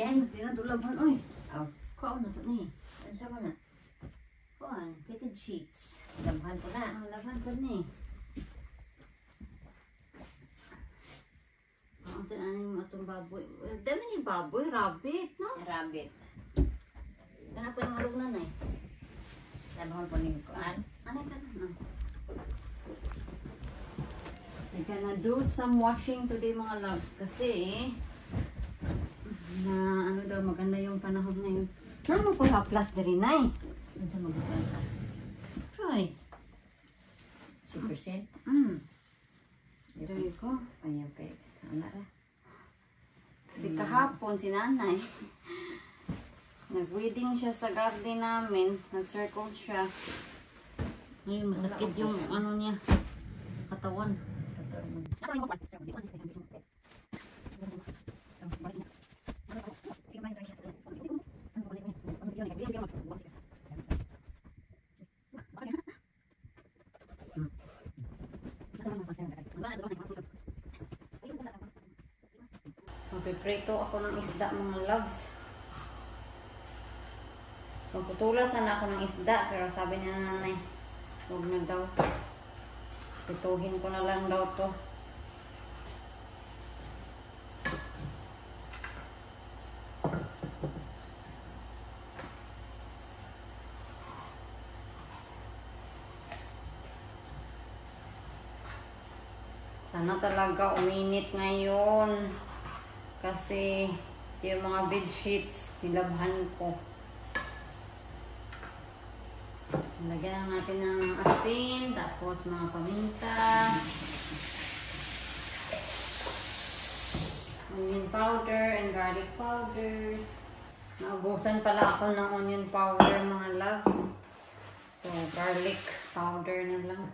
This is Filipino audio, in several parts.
Again, dinadulaban. Uy, kaon na ito ni. Ano sa na? Kaon, fitted sheets. Laban ko na. Laban ko ni. Kaon sa nanin mo itong baboy. Dami ni baboy, rabbit, no? Rabbit. Ganap ko yung marug na na eh. Laban po ni Kuan. Ano ka na? No? I'm gonna do some washing today mga loves kasi na ano daw maganda yung panahon ngayon. Naman po haplas dari na eh. Ano sa mag-haplas ka? Try. Super set? Dari ko. Ayan pa. Ano na? Kasi kahapon si nanay nag-weeding siya sa garden namin. Nag-circle siya. Ngayon masakit yung ano niya. Katawan. Magpiprito ako ng isda mga loves. Magputulas na ako ng isda pero sabi niya na nanay huwag na daw. Pituhin ko na lang daw to. Sana talaga uminit ngayon kasi yung mga bed sheets nilabhan ko. Lagyan natin ng asin, tapos mga paminta, onion powder and garlic powder. Naubusan pala ako ng onion powder mga loves. So garlic powder na lang.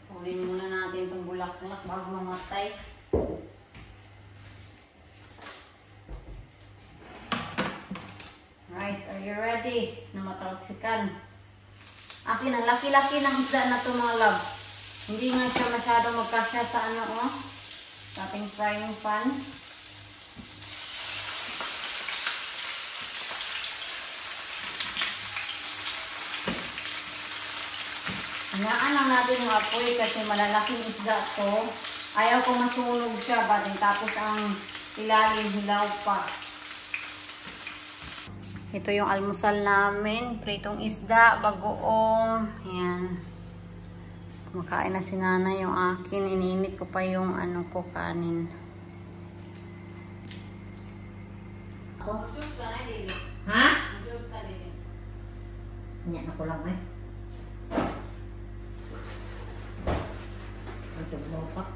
Kunin muna natin itong bulaklak bago mamatay. Right, are you ready na matalsikan? Akin ang laki-laki ng isda na ito mga love. Hindi nga siya masyado magkasya sa ano sa ating frying pan. Hinaan lang natin yung apoy kasi malalaking isda to. Ayaw ko masunog siya ba din tapos ang ilalim hilaw pa. Ito yung almusal namin. Pritong isda, bagoong. Ayan. Kumakain na si nanay yung akin. Iniinit ko pa yung ano ko kanin. Ha? Yan ako lang eh. Lopak.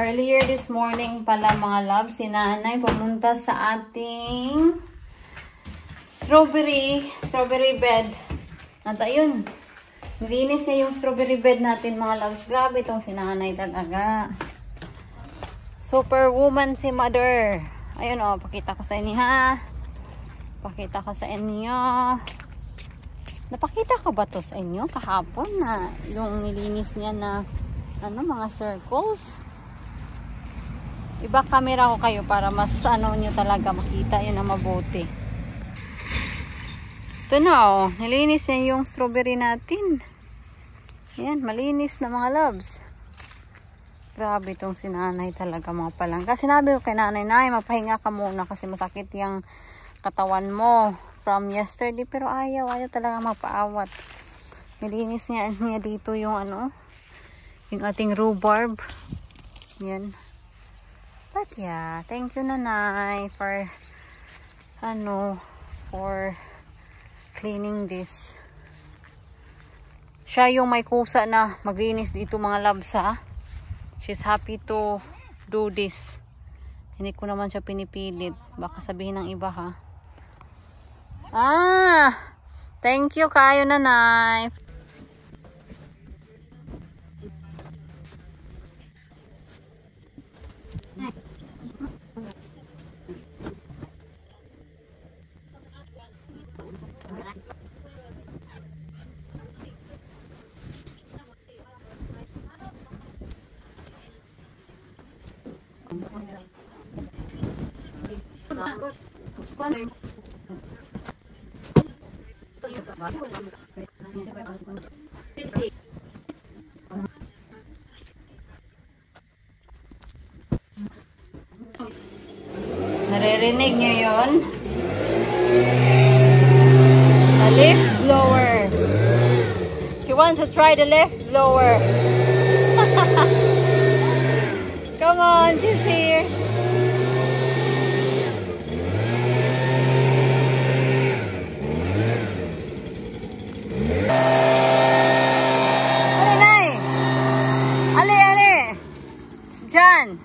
Earlier this morning pala mga loves, si nanay pumunta sa ating strawberry bed. At ayun, nilinis niya yung strawberry bed natin mga loves. Grabe itong si nanay talaga. Superwoman si mother. Ayun o, pakita ko sa inyo ha. Pakita ko sa inyo. Napakita ko ba to sa inyo kahapon na yung nilinis niya na ano, mga circles? Iba camera ko kayo para mas ano nyo talaga makita yun na mabuti. Ito na oh, nilinis niya yung strawberry natin. Yan, malinis na mga loves. Grabe itong si nanay talaga mga palangga. Sinabi ko kay nanay, magpahinga ka muna kasi masakit yung katawan mo from yesterday. Pero ayaw talaga magpaawat. Nilinis niya dito yung ano, yung ating rhubarb. Yan. But yeah, thank you nanay for for cleaning this. Siya yung may kusa na maglinis dito mga loves ha. She's happy to do this. Hindi ko naman siya pinipilit. Baka sabihin ng iba ha. Thank you kayo nanay. Naririnig niyo yun? The leaf blower. She wants to try the leaf blower. Come on, she's here. Jan.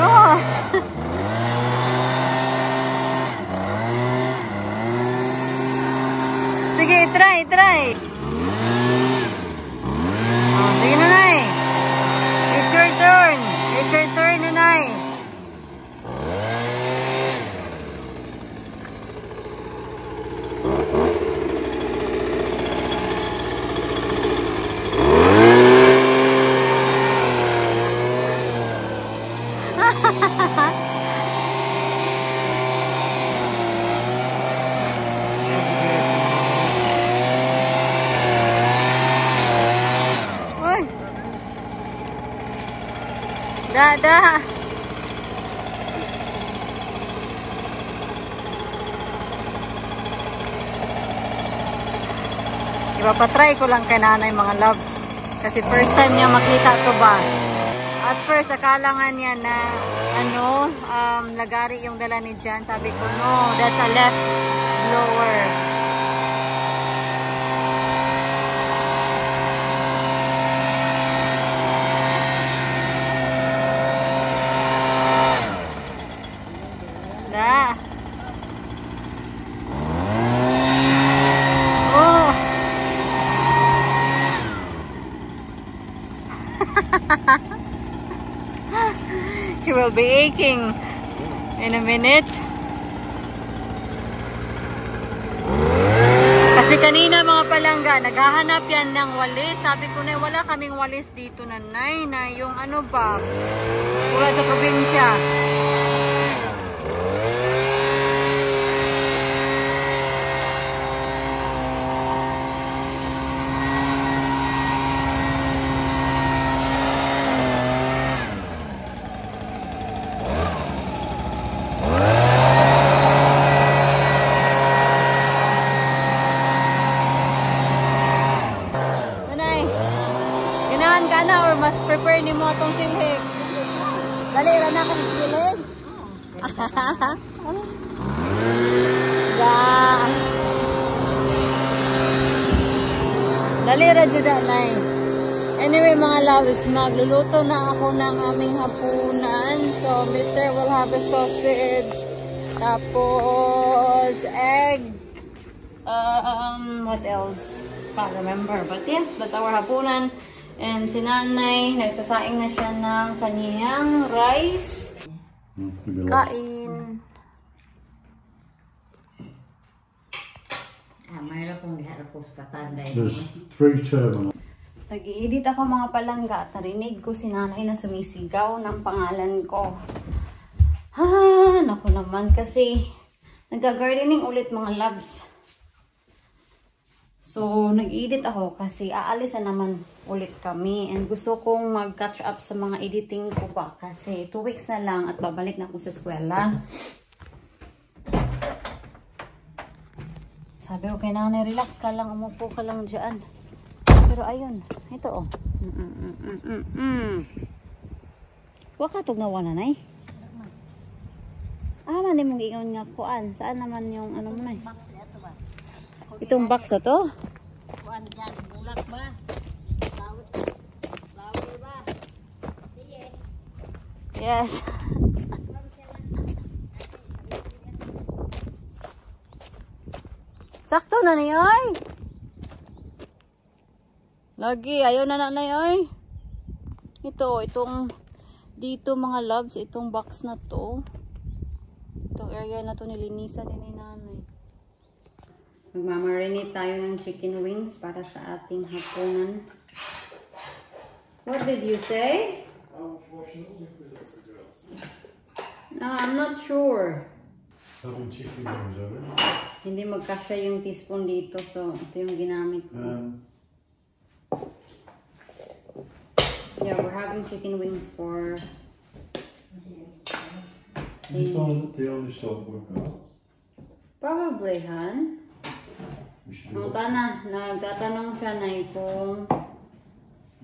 Oh. Sige, try. Oh, sige nanay. It's your turn nanay. Dada. Ipapatry ko lang kay nanay mga loves. Kasi first time niya makita to ba. At first, akala nga niya na lagari yung dala ni Jan. Sabi ko, no, that's a left blower. Oh. She will be aching in a minute. Kasi kanina mga palangga, naghahanap yan ng walis. Sabi ko na wala kaming walis dito nanay, na yung ano ba, wala sa probinsya. Ka na or mas prepare ni mo itong silhig? Dali, na akong silhig? Dali, radyo na, nay. Anyway mga loves, magluluto na ako ng aming hapunan. So, Mr. will have a sausage. Tapos, egg. What else? Can't remember. But yeah, that's our hapunan. And si Nanay, nagsasaing na siya ng kaniyang rice. Kain. There's 3 terminals. Nag-i-edit ako mga palangga at narinig ko si Nanay na sumisigaw ng pangalan ko. Naku naman kasi nag-gardening ulit mga loves. So, nag-edit ako kasi aalis na naman ulit kami. And gusto kong mag-catch up sa mga editing ko pa kasi 2 weeks na lang at babalik na ako sa eskwela. Sabi ko kay Nanay, relax ka lang, umupo ka lang dyan. Pero ayun, ito oh. Huwag ka tugnawa Nanay. Mani mong ingon nga kuan. Saan naman yung ano mo na eh? Itong box na to? Kuan dyan, bulak ba? Bawal ba? Yes. Sakto na niyoy. Lagi, ayaw na nanay ay. Itong dito mga loves, itong box na to. Itong area na to nilinisan din ni Nanay. Magmamarinate tayo ng chicken wings para sa ating hapunan. What did you say? No, I'm not sure. Having chicken wings over. Hindi magkasya yung teaspoon dito, so ito yung ginamit ko. Yeah, we're having chicken wings for... You find that the only salt we've got? Probably, Han. Nagtatanong siya na kung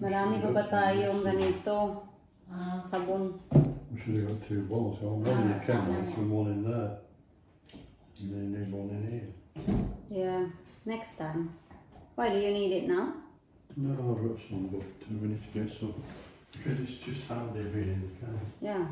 marami pa ba tayong ganito sabon. We should have got 2 bowls. So one in the camera and one in there. And then you need one in here. Yeah, next time. Why, do you need it now? No, I've got some, but we need to get some. Because it's just handy being in the camera. Yeah.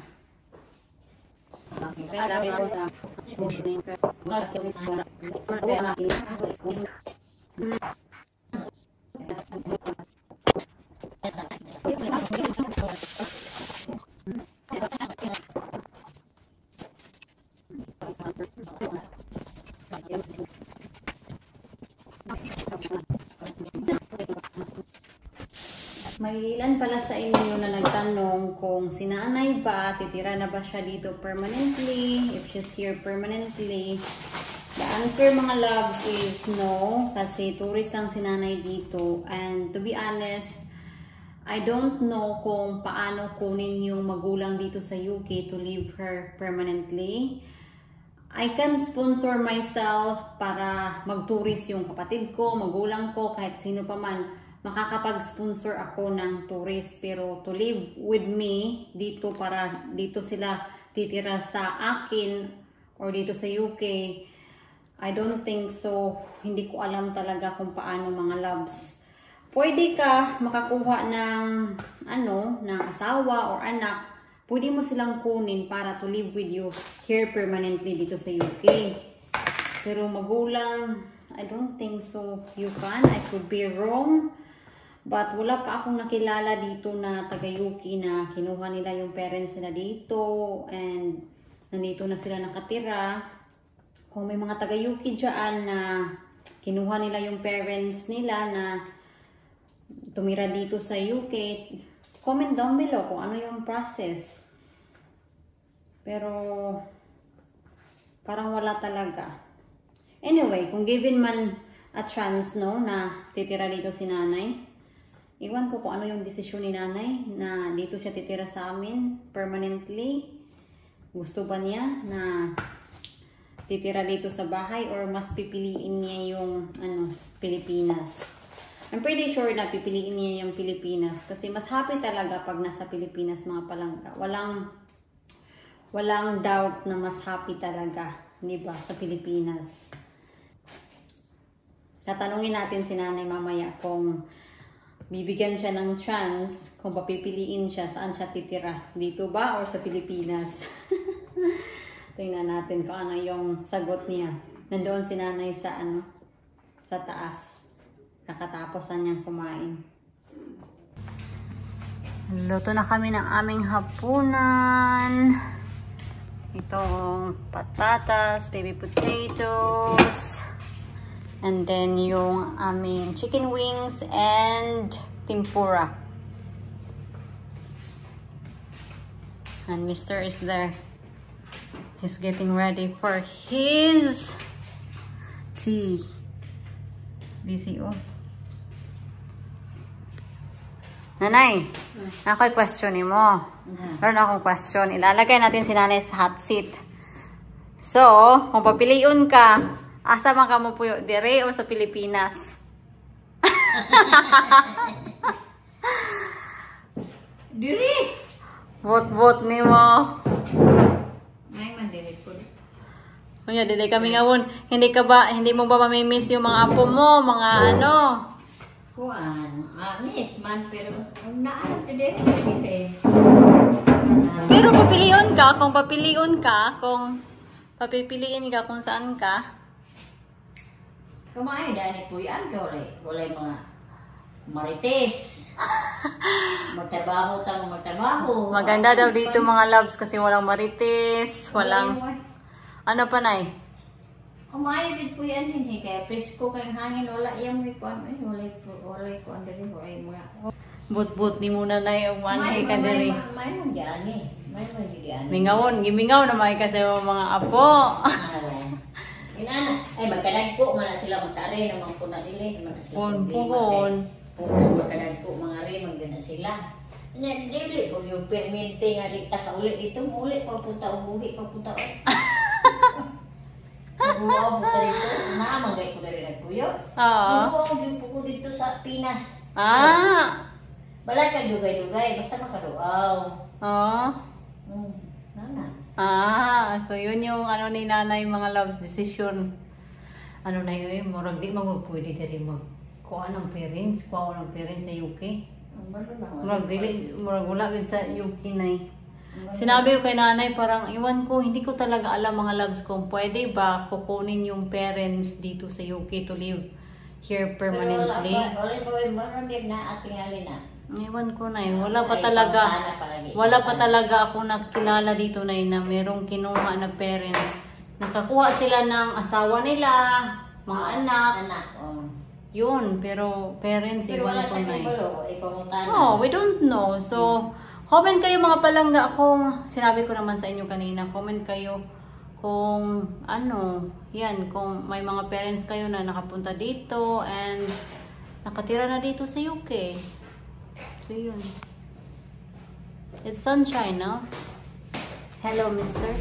May ilan pala sa inyo na nagtanong kung si Nanay ba, titira na ba siya dito permanently, if she's here permanently. The answer mga loves is no, kasi tourist lang si Nanay dito. And to be honest, I don't know kung paano kunin yung magulang dito sa UK to leave her permanently. I can sponsor myself para mag-tourist yung kapatid ko, magulang ko, kahit sino pa man. Makakapag-sponsor ako ng tourist, pero to live with me dito para dito sila titira sa akin or dito sa UK, I don't think so. Hindi ko alam talaga kung paano mga loves. Pwede ka makakuha ng ng asawa or anak, pwede mo silang kunin para to live with you here permanently dito sa UK. Pero magulang, I don't think so you can. I could be wrong. But wala pa akong nakilala dito na taga-UK na kinuha nila yung parents nila dito and nandito na sila nakatira. Kung may mga taga-UK dyan na kinuha nila yung parents nila na tumira dito sa UK, comment down below kung ano yung process. Pero parang wala talaga. Anyway, kung given man a chance na titira dito si Nanay, iwan ko kung ano yung desisyon ni Nanay na dito siya titira sa amin permanently. Gusto ba niya na titira dito sa bahay or mas pipiliin niya yung Pilipinas? I'm pretty sure na pipiliin niya yung Pilipinas kasi mas happy talaga pag nasa Pilipinas mga palangga. Walang doubt na mas happy talaga, di ba, sa Pilipinas. Tatanungin natin si Nanay mamaya kung bibigyan siya ng chance kung papipiliin siya saan siya titira. Dito ba or sa Pilipinas? Tingnan natin kung ano yung sagot niya. Nandoon si nanay sa sa taas. Nakatapos na niyang kumain. Luto na kami ng aming hapunan. Itong patatas, baby potatoes, and then yung aming chicken wings and tempura. And Mr. is there. He's getting ready for his tea. Busy, oh. Nanay, ako'y questionin mo. Meron akong question. Ilalagay natin si nanay sa hot seat. So, kung papiliun ka, asa man ka mo puyo, dire o sa Pilipinas? Diri! Vote ni mo. May mandiri po. Kuya, dili kami ngawon. Hindi mo ba mamimiss yung mga apo mo, mga ano? Kuan, miss man, pero naalam to diri. Pero papiliun ka, kung papipiliin ka kung saan ka. Kumain dani po yan, wala mga marites. Magtrabaho. Maganda daw dito mga loves kasi walang marites, walang... Ano pa, Nay? Kumain din po yan, hindi kaya presko kayong hangin, wala yung may kuan, wala kuan diri, wala yung mga... But ni muna Nay, umanhay ka diri. May mangyani, may mangyani. Gimingaw na may kasi mga apo. Inana, ay magkadagpo man na sila magtare ng mga puna dili, man na sila. Puhon. Magkadagpo mga rin, magana sila. Nya dili ko yung permente nga di ta kauli dito, uli papunta ubuhi papunta. Buwa mo dito, na mangay ko dali nagpuyo. Oo. Buwa din po ko dito sa Pinas. Balay ka dugay-dugay, basta makaduaw. Oo. Nana. So yun yung ano ni nanay mga loves decision. Ano na yun, murag di magpwede dali kuha ng parents sa UK. Murag wala din sa UK na Sinabi ko kay nanay, parang iwan ko, hindi ko talaga alam mga loves kung pwede ba kukunin yung parents dito sa UK to live here permanently. Iwan ko na wala pa talaga ako nakilala dito na merong kinuha na parents. Nakakuha sila ng asawa nila, mga anak. Yun, pero parents, iwan ko na we don't know. So, comment kayo mga palangga kung, sinabi ko naman sa inyo kanina, comment kayo kung kung may mga parents kayo na nakapunta dito and nakatira na dito sa UK. So, yun. It's sunshine, no? Hello, mister.